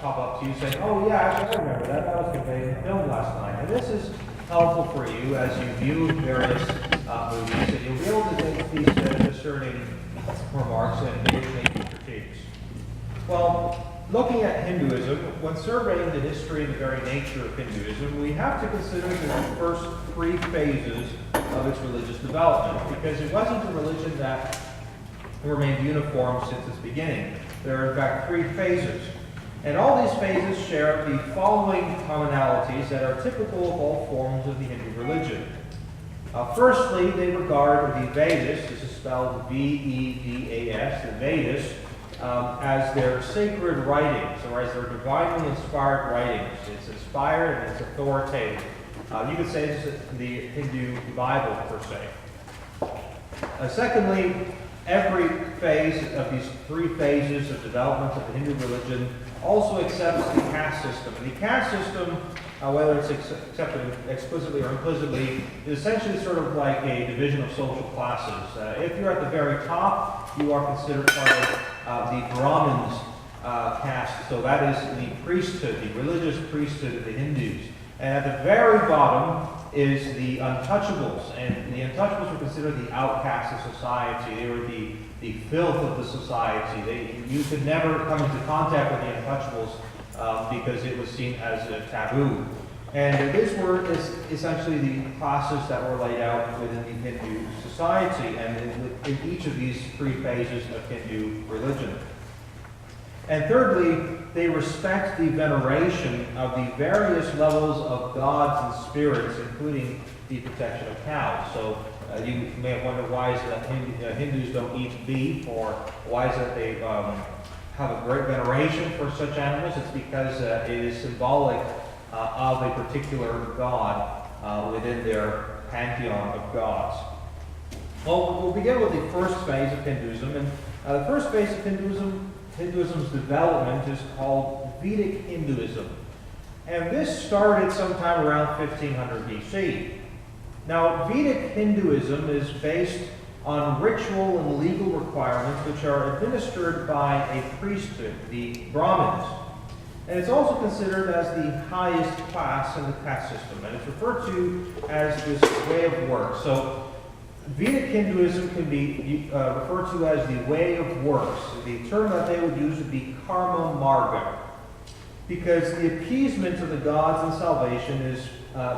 pop up to you saying, oh yeah, actually I remember that. That was conveyed in the film last night. And this is helpful for you as you view various movies, and you'll be able to make these discerning remarks and make these critiques. Well, looking at Hinduism, when surveying the history and the very nature of Hinduism, we have to consider the first three phases of its religious development, because it wasn't a religion that remained uniform since its beginning. There are in fact three phases. And all these phases share the following commonalities that are typical of all forms of the Hindu religion. Firstly, they regard the Vedas, this is spelled V-E-D-A-S, the Vedas, as their sacred writings, or as their divinely inspired writings. It's inspired and it's authoritative. You could say this is the Hindu Bible, per se. Secondly, every phase of these three phases of development of the Hindu religion also accepts the caste system. The caste system, whether it's accepted explicitly or implicitly, is essentially sort of like a division of social classes. If you're at the very top, you are considered part of the Brahmins caste, so that is the priesthood, the religious priesthood of the Hindus. And at the very bottom is the untouchables, and the untouchables were considered the outcasts of society. They were the filth of the society. You could never come into contact with the untouchables because it was seen as a taboo. And these were essentially the classes that were laid out within the Hindu society, and in each of these three phases of Hindu religion. And thirdly, they respect the veneration of the various levels of gods and spirits, including the protection of cows. So you may have wondered why is it that Hindus don't eat beef, or why is it that they have a great veneration for such animals. It's because it is symbolic of a particular god within their pantheon of gods. Well, we'll begin with the first phase of Hinduism. And the first phase of Hinduism's development is called Vedic Hinduism. And this started sometime around 1500 BC. Now, Vedic Hinduism is based on ritual and legal requirements which are administered by a priesthood, the Brahmins. And it's also considered as the highest class in the caste system, and it's referred to as this way of work. So, Vedic Hinduism can be referred to as the way of works. The term that they would use would be karma marga, because the appeasement of the gods and salvation is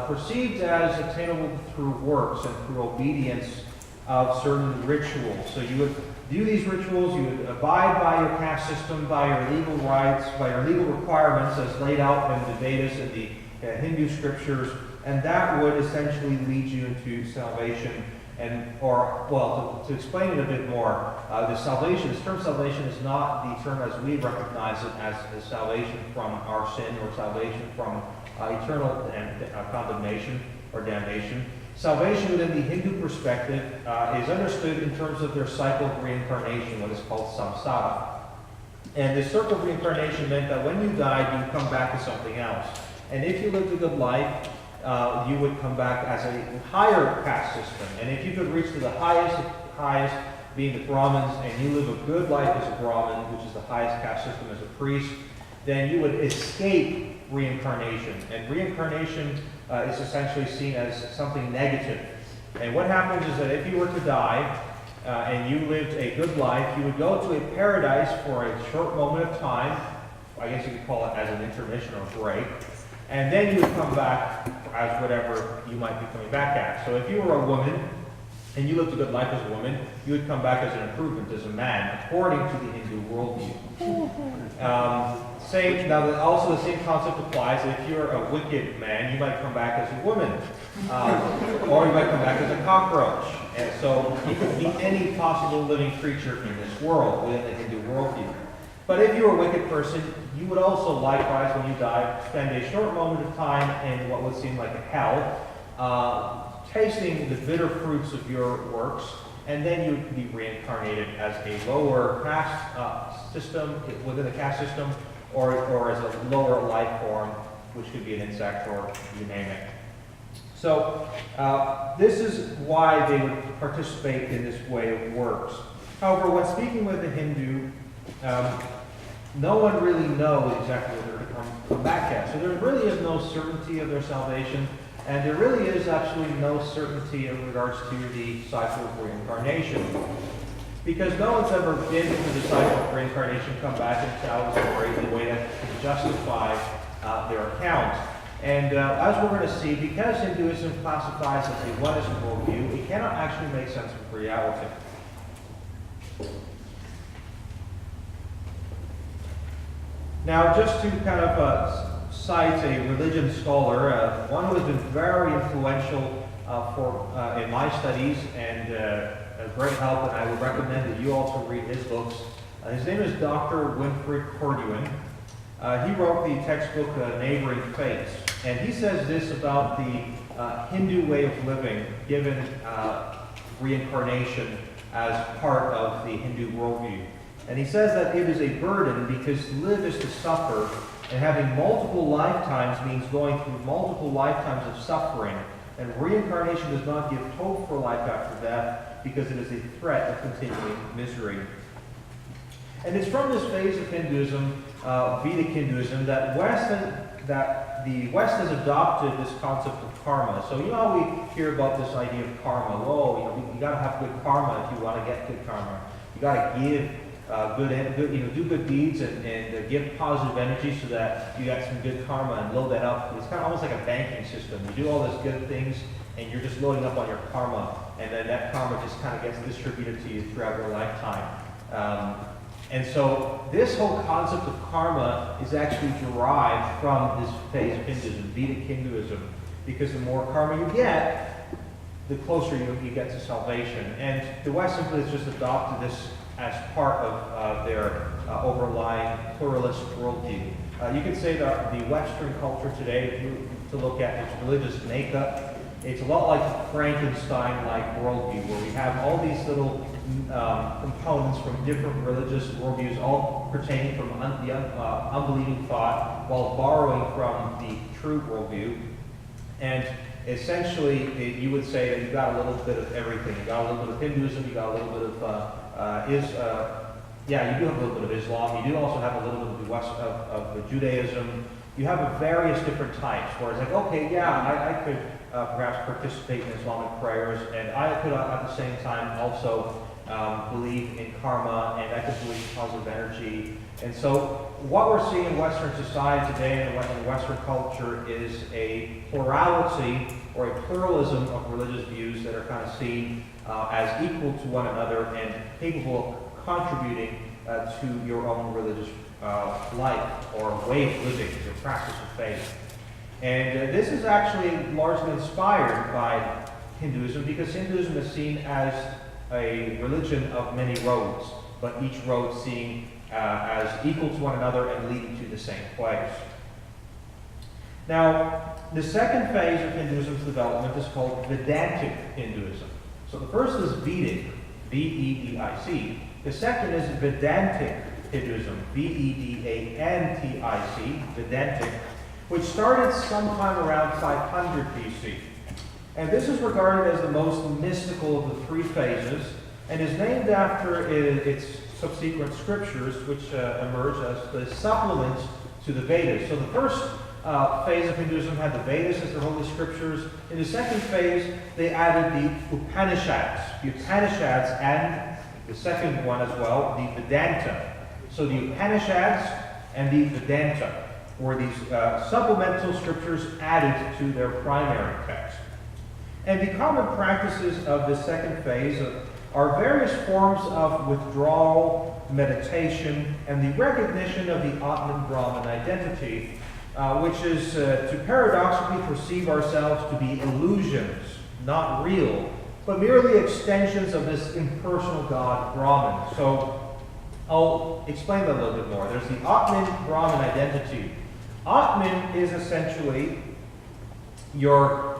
perceived as attainable through works and through obedience of certain rituals. So you would do these rituals, you would abide by your caste system, by your legal rights, by your legal requirements as laid out in the Vedas and the Hindu scriptures, and that would essentially lead you into salvation. To explain it a bit more, this term salvation is not the term as we recognize it as salvation from our sin or salvation from eternal condemnation or damnation. Salvation within the Hindu perspective is understood in terms of their cycle of reincarnation, what is called samsara. And this circle of reincarnation meant that when you died, you come back as something else. And if you lived a good life, you would come back as a higher caste system. And if you could reach to the highest being the Brahmins, and you live a good life as a Brahmin, which is the highest caste system as a priest, then you would escape reincarnation. And reincarnation is essentially seen as something negative. And what happens is that if you were to die, and you lived a good life, you would go to a paradise for a short moment of time. I guess you could call it as an intermission or break. And then you would come back as whatever you might be coming back at. So if you were a woman, and you lived a good life as a woman, you would come back as an improvement, as a man, according to the Hindu worldview. Also the same concept applies. If you're a wicked man, you might come back as a woman. Or you might come back as a cockroach. And so you could be any possible living creature in this world within the Hindu worldview. But if you were a wicked person, you would also likewise, when you die, spend a short moment of time in what would seem like a hell, tasting the bitter fruits of your works, and then you would be reincarnated as a lower caste system, within the caste system, or as a lower life form, which could be an insect or you name it. So this is why they would participate in this way of works. However, when speaking with a Hindu, no one really knows exactly what they're going to come back as. So there really is no certainty of their salvation, and there really is actually no certainty in regards to the cycle of reincarnation. Because no one's ever been through the cycle of reincarnation, come back and tell the story in a way that can justify their account. And as we're going to see, because Hinduism classifies as a oneness worldview, it cannot actually make sense of reality. Now, just to kind of cite a religion scholar, one who has been very influential in my studies and a great help, and I would recommend that you also read his books. His name is Dr. Winfried Corduan. He wrote the textbook Neighboring Faiths, and he says this about the Hindu way of living, given reincarnation as part of the Hindu worldview. And he says that it is a burden because to live is to suffer, and having multiple lifetimes means going through multiple lifetimes of suffering. And reincarnation does not give hope for life after death because it is a threat of continuing misery. And it's from this phase of Hinduism, Vedic Hinduism, that the West has adopted this concept of karma. So you know how we hear about this idea of karma? Oh, you got to have good karma if you want to get good karma. You got to give do good deeds and give positive energy so that you got some good karma and load that up. It's kind of almost like a banking system. You do all these good things and you're just loading up on your karma, and then that karma just kind of gets distributed to you throughout your lifetime. And so this whole concept of karma is actually derived from this phase of Hinduism, Vedic Hinduism, because the more karma you get, the closer you get to salvation. And the West simply has just adopted this as part of their overlying pluralist worldview. You could say that the Western culture today, if you to look at its religious makeup, it's a lot like Frankenstein-like worldview, where we have all these little components from different religious worldviews, all pertaining from the unbelieving thought, while borrowing from the true worldview. And essentially, you would say that you got a little bit of everything. You got a little bit of Hinduism, you got a little bit of you do have a little bit of Islam. You do also have a little bit of the Judaism. You have various different types, where it's like, okay, yeah, I could perhaps participate in Islamic prayers, and I could at the same time also believe in karma, and I could believe in positive energy. And so what we're seeing in Western society today and in Western culture is a plurality or a pluralism of religious views that are kind of seen as equal to one another and capable of contributing to your own religious life or way of living, your practice of faith. And this is actually largely inspired by Hinduism, because Hinduism is seen as a religion of many roads, but each road seen as equal to one another and leading to the same place. Now, the second phase of Hinduism's development is called Vedantic Hinduism. So the first is Vedic, V-E-D-I-C. The second is Vedantic Hinduism, V-E-D-A-N-T-I-C, Vedantic, which started sometime around 500 BC. And this is regarded as the most mystical of the three phases, and is named after its subsequent scriptures, which emerge as the supplements to the Vedas. So the first phase of Hinduism had the Vedas as their holy scriptures. In the second phase, they added the Upanishads. The Upanishads and the second one as well, the Vedanta. So the Upanishads and the Vedanta were these supplemental scriptures added to their primary text. And the common practices of the second phase are various forms of withdrawal, meditation, and the recognition of the Atman Brahman identity, which is to paradoxically perceive ourselves to be illusions, not real, but merely extensions of this impersonal God, Brahman. So I'll explain that a little bit more. There's the Atman Brahman identity. Atman is essentially your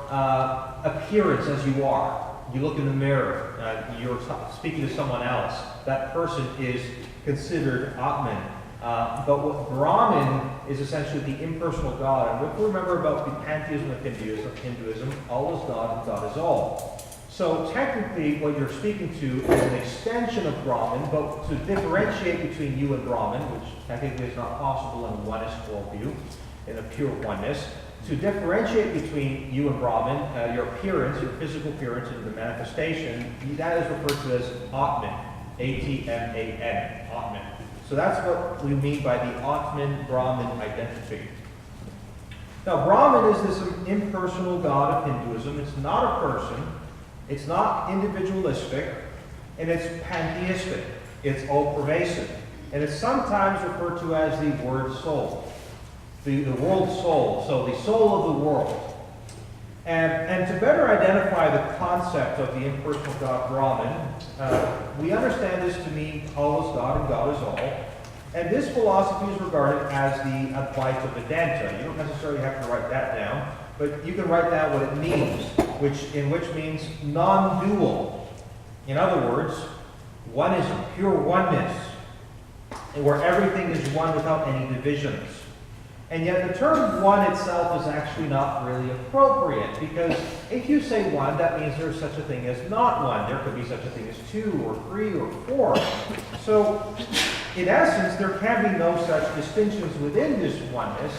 appearance as you are. You look in the mirror, you're speaking to someone else. That person is considered Atman. But what Brahman is essentially the impersonal God. And what we remember about the pantheism of Hinduism, all is God and God is all. So technically, what you're speaking to is an extension of Brahman, but to differentiate between you and Brahman, which technically is not possible in a oneness worldview, in a pure oneness, to differentiate between you and Brahman, your appearance, your physical appearance, and the manifestation, that is referred to as Atman, A-T-M-A-N, Atman. So that's what we mean by the Atman-Brahman identity. Now, Brahman is this impersonal god of Hinduism. It's not a person, it's not individualistic, and it's pantheistic. It's all-pervasive. And it's sometimes referred to as the word soul. The world soul, so the soul of the world. And to better identify the concept of the impersonal God Brahman, we understand this to mean all is God and God is all. And this philosophy is regarded as the Advaita Vedanta. You don't necessarily have to write that down, but you can write down what it means, which means non-dual. In other words, oneism, pure oneness, where everything is one without any divisions. And yet the term one itself is actually not really appropriate, because if you say one, that means there's such a thing as not one. There could be such a thing as two or three or four. So in essence, there can be no such distinctions within this oneness,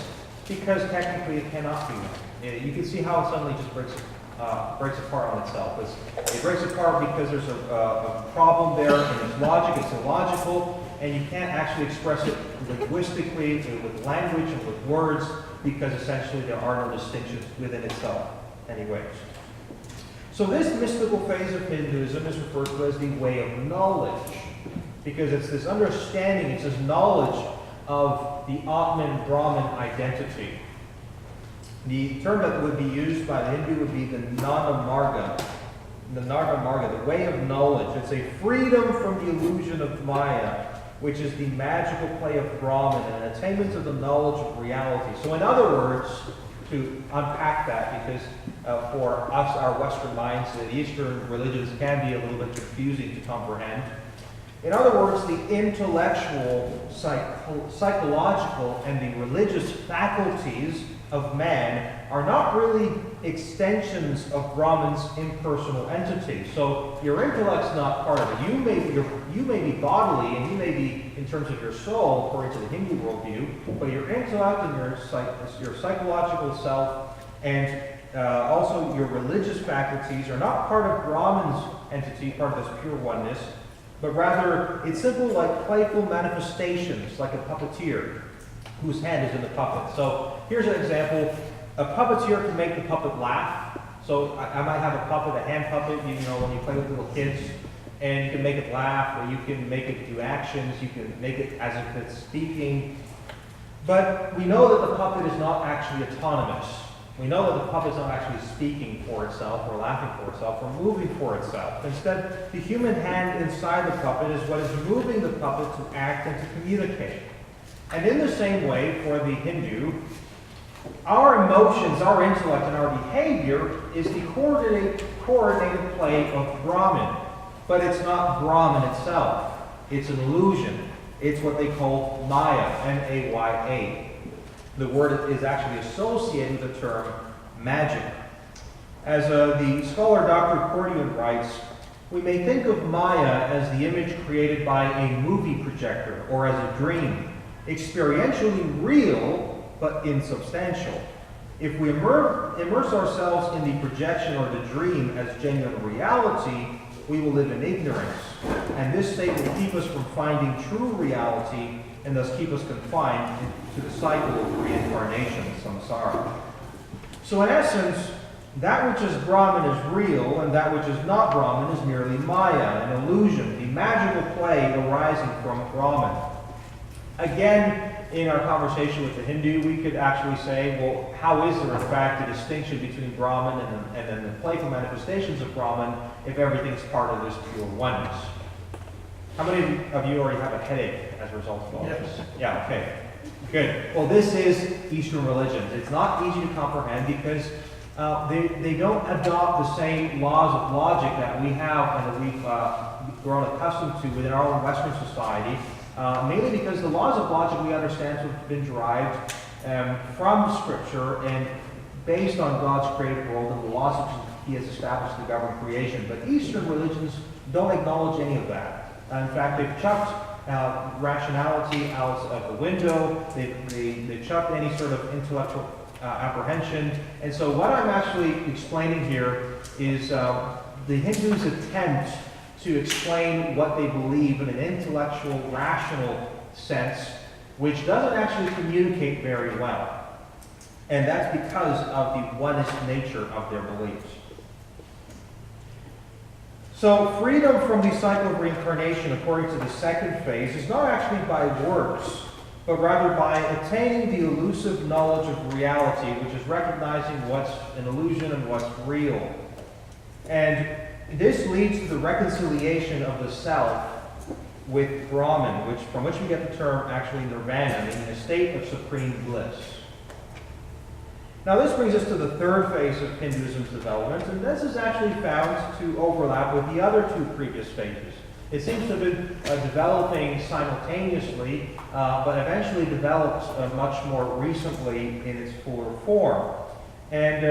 because technically it cannot be one. You can see how it suddenly just breaks apart on itself. It breaks apart because there's a problem there in its logic. It's illogical, and you can't actually express it linguistically with language and with words, because essentially there are no distinctions within itself anyways. So this mystical phase of Hinduism is referred to as the way of knowledge, because it's this understanding, it's this knowledge of the Atman Brahman identity. The term that would be used by the Hindu would be the Nanamarga. The Nanamarga, the way of knowledge. It's a freedom from the illusion of Maya, which is the magical play of Brahman and an attainment of the knowledge of reality. So in other words, to unpack that, because for us, our Western minds, the Eastern religions can be a little bit confusing to comprehend. In other words, the intellectual, psychological, and the religious faculties of man are not really extensions of Brahman's impersonal entity. So your intellect's not part of it. You may be bodily, and you may be in terms of your soul, according to the Hindu worldview, but your intellect and your psychological self and also your religious faculties are not part of Brahman's entity, part of this pure oneness, but rather it's simply like playful manifestations, like a puppeteer whose hand is in the puppet. So here's an example. A puppeteer can make the puppet laugh. So I might have a puppet, a hand puppet, you know, when you play with little kids, and you can make it laugh, or you can make it do actions, you can make it as if it's speaking. But we know that the puppet is not actually autonomous. We know that the puppet is not actually speaking for itself, or laughing for itself, or moving for itself. Instead, the human hand inside the puppet is what is moving the puppet to act and to communicate. And in the same way, for the Hindu, our emotions, our intellect, and our behavior is the coordinated play of Brahman. But it's not Brahman itself. It's an illusion. It's what they call Maya, M-A-Y-A. The word is actually associated with the term magic. As the scholar Dr. Cordian writes, we may think of Maya as the image created by a movie projector or as a dream, experientially real, but insubstantial. If we immerse ourselves in the projection or the dream as genuine reality, we will live in ignorance. And this state will keep us from finding true reality and thus keep us confined to the cycle of reincarnation, samsara. So in essence, that which is Brahman is real, and that which is not Brahman is merely Maya, an illusion, the magical play arising from Brahman. Again, in our conversation with the Hindu, we could actually say, well, how is there in fact a distinction between Brahman and then the playful manifestations of Brahman if everything's part of this pure oneness? How many of you already have a headache as a result of all this? Yeah, okay. Good. Well, this is Eastern religions. It's not easy to comprehend because they don't adopt the same laws of logic that we have and that we've grown accustomed to within our own Western society. Mainly because the laws of logic we understand have been derived from Scripture and based on God's created world and the laws he has established the governed creation. But Eastern religions don't acknowledge any of that. In fact, they've chucked rationality out of the window. They've chucked any sort of intellectual apprehension. And so what I'm actually explaining here is the Hindus' attempt to explain what they believe in an intellectual, rational sense, which doesn't actually communicate very well. And that's because of the oneness nature of their beliefs. So freedom from the cycle of reincarnation, according to the second phase, is not actually by works, but rather by attaining the elusive knowledge of reality, which is recognizing what's an illusion and what's real. And this leads to the reconciliation of the self with Brahman, from which we get the term actually nirvana, meaning a state of supreme bliss. Now this brings us to the third phase of Hinduism's development, and this is actually found to overlap with the other two previous phases. It seems to have been developing simultaneously, but eventually developed much more recently in its fuller form. And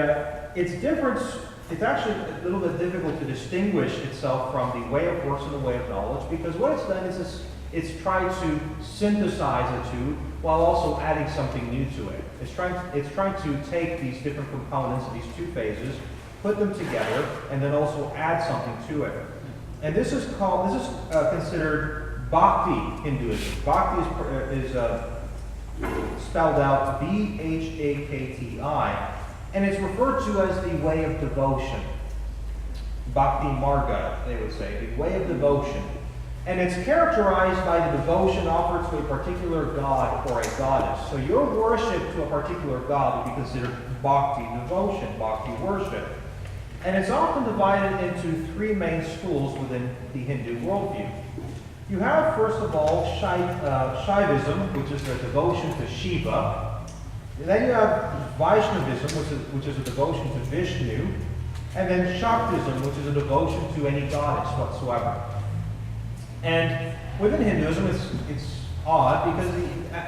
its difference, it's actually a little bit difficult to distinguish itself from the way of works and the way of knowledge, because what it's done is it's tried to synthesize the two while also adding something new to it. It's trying to take these different components of these two phases, put them together, and then also add something to it. And this is considered Bhakti Hinduism. Bhakti is spelled out Bhakti, and it's referred to as the way of devotion. Bhakti Marga, they would say, the way of devotion. And it's characterized by the devotion offered to a particular god or a goddess. So your worship to a particular god would be considered bhakti devotion, bhakti worship. And it's often divided into three main schools within the Hindu worldview. You have, first of all, Shaivism, which is a devotion to Shiva. And then you have Vaishnavism, which is a devotion to Vishnu. And then Shaktism, which is a devotion to any goddess whatsoever. And within Hinduism, it's odd because,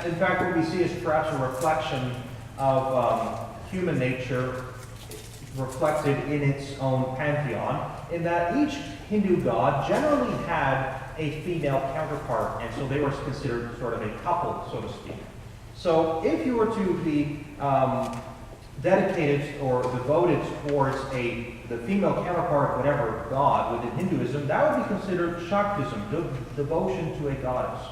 in fact, what we see is perhaps a reflection of human nature reflected in its own pantheon, in that each Hindu god generally had a female counterpart, and so they were considered sort of a couple, so to speak. So if you were to be dedicated or devoted towards the female counterpart of whatever god within Hinduism, that would be considered Shaktism, devotion to a goddess.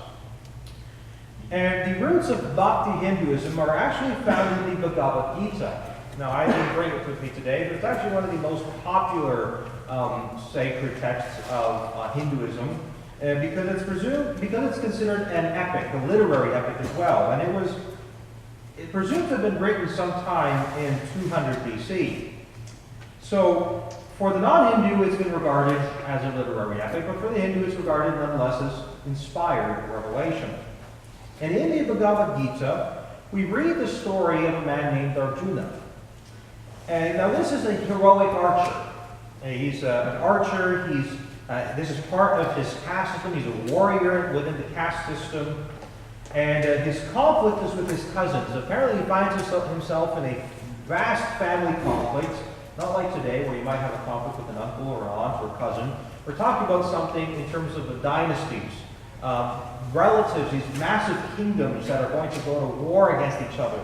And the roots of Bhakti Hinduism are actually found in the Bhagavad Gita. Now, I didn't bring it with me today, but it's actually one of the most popular sacred texts of Hinduism, because it's considered an epic, a literary epic as well, and it presumed to have been written sometime in 200 BC. So, for the non-Hindu, it's been regarded as a literary epic, but for the Hindu, it's regarded nonetheless as inspired revelation. And in the Bhagavad Gita, we read the story of a man named Arjuna. And now this is a heroic archer. He's an archer. This is part of his caste system. He's a warrior within the caste system. And his conflict is with his cousins. Apparently he finds himself in a vast family conflict. Not like today, where you might have a conflict with an uncle or aunt or cousin. We're talking about something in terms of the dynasties, relatives, these massive kingdoms that are going to go to war against each other.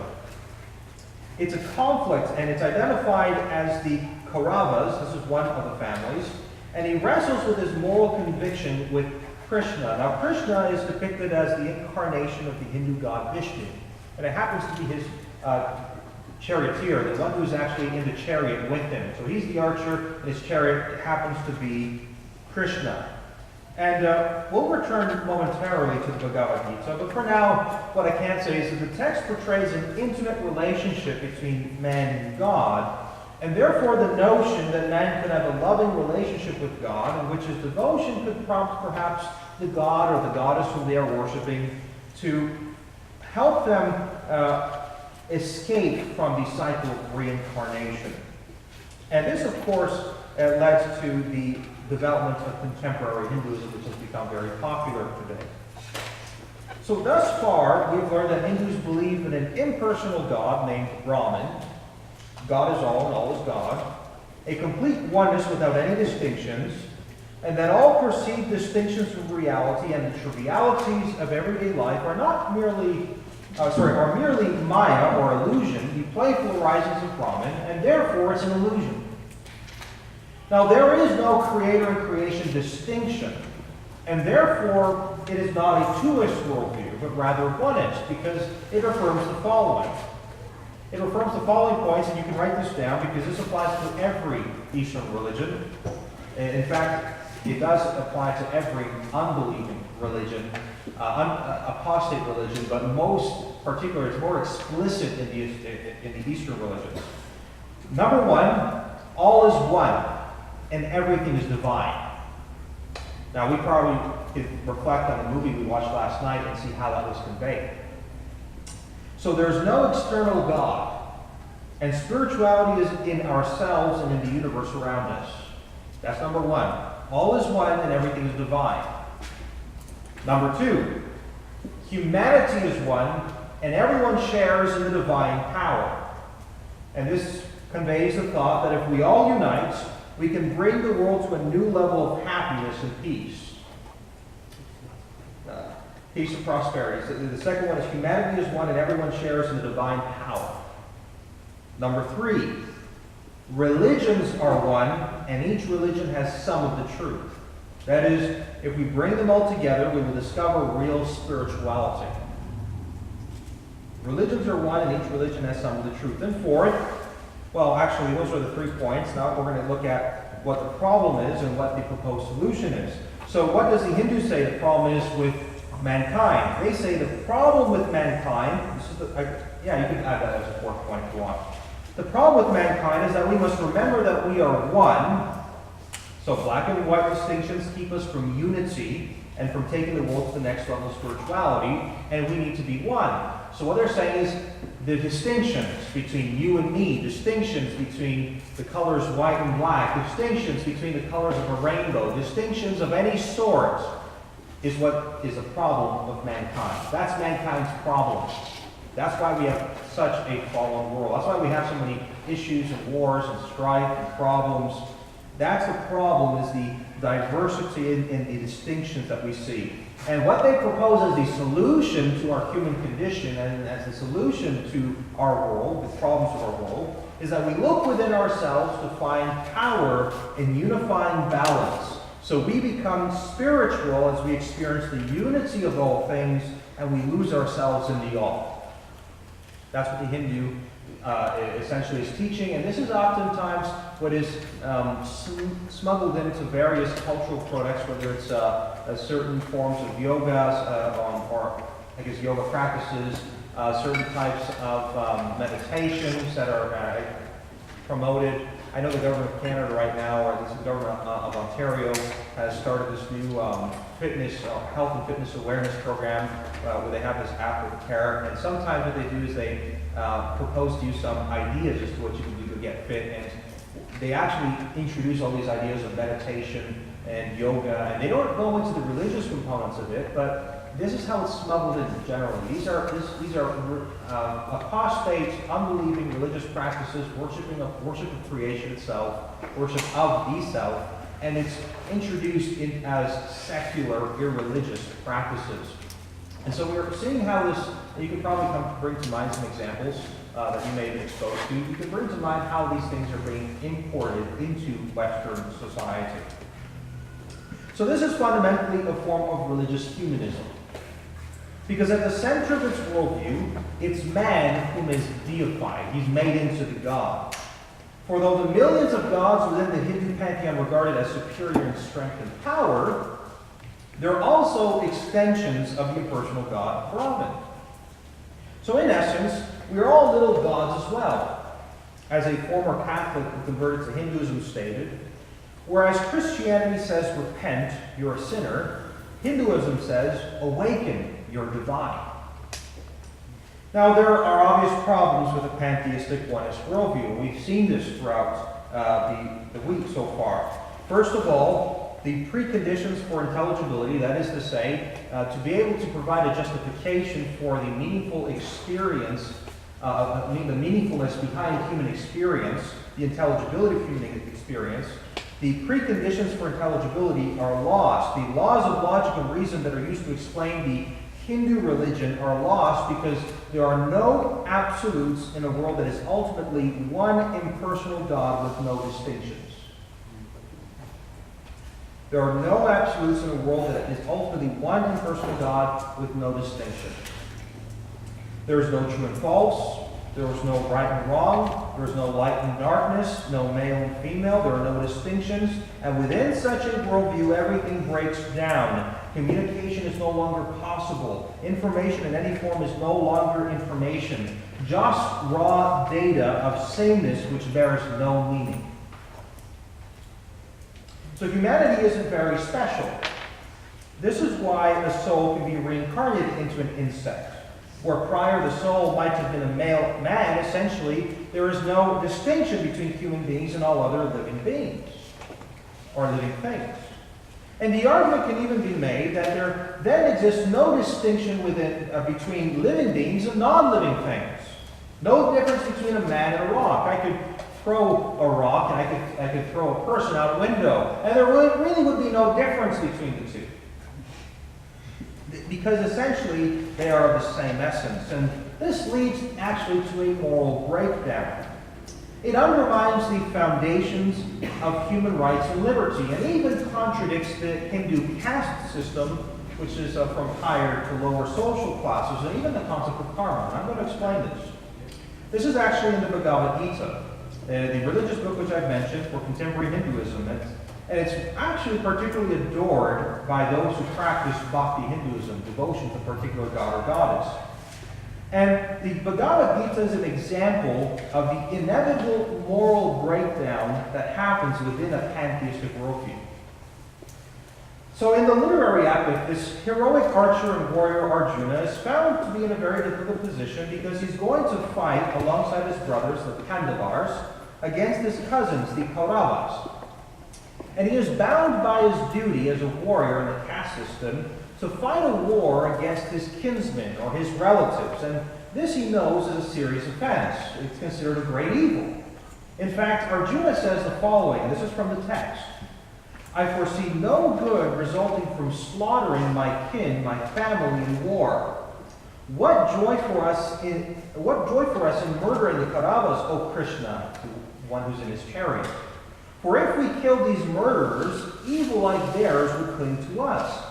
It's a conflict, and it's identified as the Kauravas. This is one of the families. And he wrestles with his moral conviction with Krishna. Now, Krishna is depicted as the incarnation of the Hindu god Vishnu. And it happens to be his charioteer, the one who's actually in the chariot with him. So he's the archer, and his chariot happens to be Krishna. And we'll return momentarily to the Bhagavad Gita, but for now, what I can say is that the text portrays an intimate relationship between man and God, and therefore the notion that man could have a loving relationship with God, in which his devotion could prompt perhaps the god or the goddess whom they are worshiping to help them escape from the cycle of reincarnation. And this, of course, led to the development of contemporary Hinduism, which has become very popular today. So thus far, we've learned that Hindus believe in an impersonal God named Brahman. God is all and all is God. a complete oneness without any distinctions, and that all perceived distinctions from reality and the trivialities of everyday life are not merely, are merely maya or illusion, the playful arisings of Brahman, and therefore it's an illusion. Now there is no creator and creation distinction, and therefore it is not a two-ist worldview, but rather one-ist, because it affirms the following. It affirms the following points, and you can write this down because this applies to every Eastern religion. In fact, it does apply to every unbelieving religion, apostate religion, but most particular, it's more explicit in the Eastern religions. Number one, all is one, and everything is divine. Now, we probably could reflect on the movie we watched last night and see how that was conveyed. So there's no external God, and spirituality is in ourselves and in the universe around us. That's number one. All is one and everything is divine. Number two, humanity is one and everyone shares in the divine power. And this conveys the thought that if we all unite, we can bring the world to a new level of happiness and peace. Peace and prosperity. So the second one is humanity is one and everyone shares in the divine power. Number three, religions are one, and each religion has some of the truth. That is, if we bring them all together, we will discover real spirituality. Religions are one, and each religion has some of the truth. And fourth, well, actually, those are the 3 points. Now we're going to look at what the problem is and what the proposed solution is. So what does the Hindus say the problem is with mankind? They say the problem with mankind, this is you can add that as a 4th point if you want. The problem with mankind is that we must remember that we are one. So black and white distinctions keep us from unity and from taking the world to the next level of spirituality, and we need to be one. So what they're saying is the distinctions between you and me, distinctions between the colors white and black, distinctions between the colors of a rainbow, distinctions of any sort is what is a problem of mankind. That's mankind's problem. That's why we have such a fallen world. That's why we have so many issues and wars and strife and problems. That's the problem, is the diversity in the distinctions that we see. And what they propose as the solution to our human condition and as the solution to our world, the problems of our world, is that we look within ourselves to find power in unifying balance. So we become spiritual as we experience the unity of all things and we lose ourselves in the all. That's what the Hindu essentially is teaching, and this is oftentimes what is smuggled into various cultural products, whether it's certain forms of yoga, or I guess yoga practices, certain types of meditations that are promoted. I know the government of Canada right now, or at least the government of Ontario, has started this new health and fitness awareness program where they have this app with care. And sometimes what they do is they propose to you some ideas as to what you can do to get fit. And they actually introduce all these ideas of meditation and yoga. And they don't go into the religious components of it, but this is how it's smuggled in generally. These are apostate, unbelieving religious practices, worship of creation itself, worship of the self, and it's introduced in as secular, irreligious practices. And so we're seeing how this, you can probably bring to mind some examples that you may have been exposed to. You can bring to mind how these things are being imported into Western society. So this is fundamentally a form of religious humanism. Because at the center of its worldview, it's man whom is deified. He's made into the God. For though the millions of gods within the Hindu pantheon regarded as superior in strength and power, they're also extensions of the impersonal God, Brahman. So in essence, we're all little gods as well. As a former Catholic who converted to Hinduism stated, whereas Christianity says, repent, you're a sinner, Hinduism says, awaken, you're divine. Now, there are obvious problems with a pantheistic oneness worldview. We've seen this throughout the week so far. First of all, the preconditions for intelligibility, that is to say, to be able to provide a justification for the meaningful experience the meaningfulness behind human experience, the intelligibility of human experience, the preconditions for intelligibility are lost. The laws of logic and reason that are used to explain the Hindu religion are lost because there are no absolutes in a world that is ultimately one impersonal God with no distinctions. There are no absolutes in a world that is ultimately one impersonal God with no distinction. There is no true and false. There is no right and wrong. There is no light and darkness, no male and female. There are no distinctions. And within such a worldview, everything breaks down. Communication is no longer possible. Information in any form is no longer information. Just raw data of sameness which bears no meaning. So humanity isn't very special. This is why a soul can be reincarnated into an insect. Where prior the soul might have been a male man, essentially there is no distinction between human beings and all other living beings or living things. And the argument can even be made that there then exists no distinction between living beings and non-living things. No difference between a man and a rock. I could throw a rock and I could throw a person out a window, and there really would be no difference between the two. Because essentially they are of the same essence. And this leads actually to a moral breakdown. It undermines the foundations of human rights and liberty, and even contradicts the Hindu caste system, which is from higher to lower social classes, and even the concept of karma. And I'm going to explain this. This is actually in the Bhagavad Gita, the religious book which I've mentioned for contemporary Hinduism. And it's actually particularly adored by those who practice bhakti Hinduism, devotion to a particular god or goddess. And the Bhagavad Gita is an example of the inevitable moral breakdown that happens within a pantheistic worldview. So in the literary epic, this heroic archer and warrior Arjuna is found to be in a very difficult position because he's going to fight alongside his brothers, the Pandavas, against his cousins, the Kauravas. And he is bound by his duty as a warrior in the caste system to fight a war against his kinsmen or his relatives. And this he knows is a serious offense. It's considered a great evil. In fact, Arjuna says the following. This is from the text. I foresee no good resulting from slaughtering my kin, my family in war. What joy for us in murdering the Kauravas, O Krishna, to one who's in his chariot. For if we killed these murderers, evil like theirs would cling to us.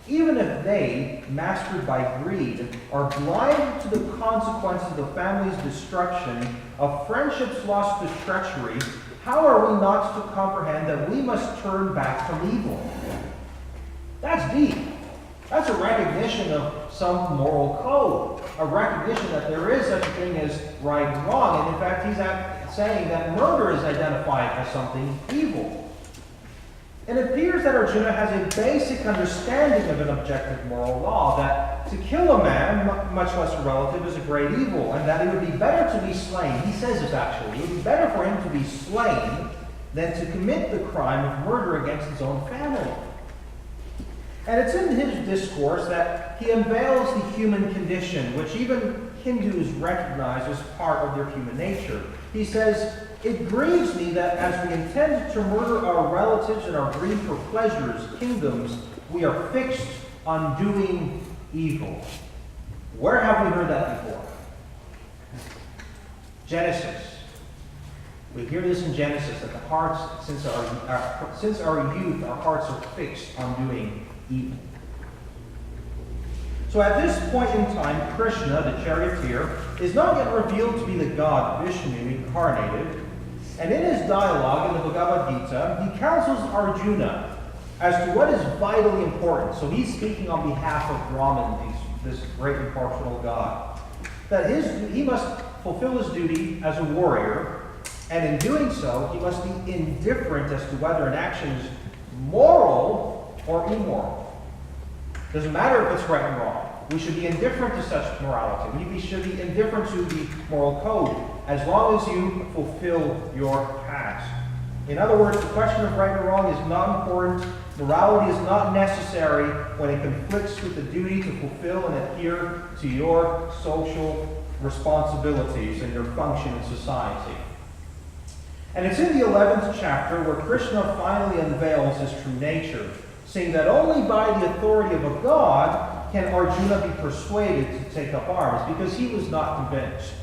Even if they, mastered by greed, are blind to the consequences of the family's destruction, of friendships lost to treachery, how are we not to comprehend that we must turn back from evil? That's deep. That's a recognition of some moral code, a recognition that there is such a thing as right and wrong. And in fact, he's saying that murder is identified as something evil. And it appears that Arjuna has a basic understanding of an objective moral law, that to kill a man, much less a relative, is a great evil, and that it would be better to be slain. He says this actually. It would be better for him to be slain than to commit the crime of murder against his own family. And it's in his discourse that he unveils the human condition, which even Hindus recognize as part of their human nature. He says, it grieves me that as we intend to murder our relatives in our greed for pleasures, kingdoms, we are fixed on doing evil. Where have we heard that before? Genesis. We hear this in Genesis, that the hearts, since our youth, our hearts are fixed on doing evil. So at this point in time, Krishna, the charioteer, is not yet revealed to be the god Vishnu incarnated. And in his dialogue in the Bhagavad Gita, he counsels Arjuna as to what is vitally important. So he's speaking on behalf of Brahman, this great impartial god. That he must fulfill his duty as a warrior, and in doing so, he must be indifferent as to whether an action is moral or immoral. Doesn't matter if it's right and wrong. We should be indifferent to such morality. We should be indifferent to the moral code, as long as you fulfill your task. In other words, the question of right or wrong is not important. Morality is not necessary when it conflicts with the duty to fulfill and adhere to your social responsibilities and your function in society. And it's in the 11th chapter where Krishna finally unveils his true nature, saying that only by the authority of a god can Arjuna be persuaded to take up arms, because he was not convinced.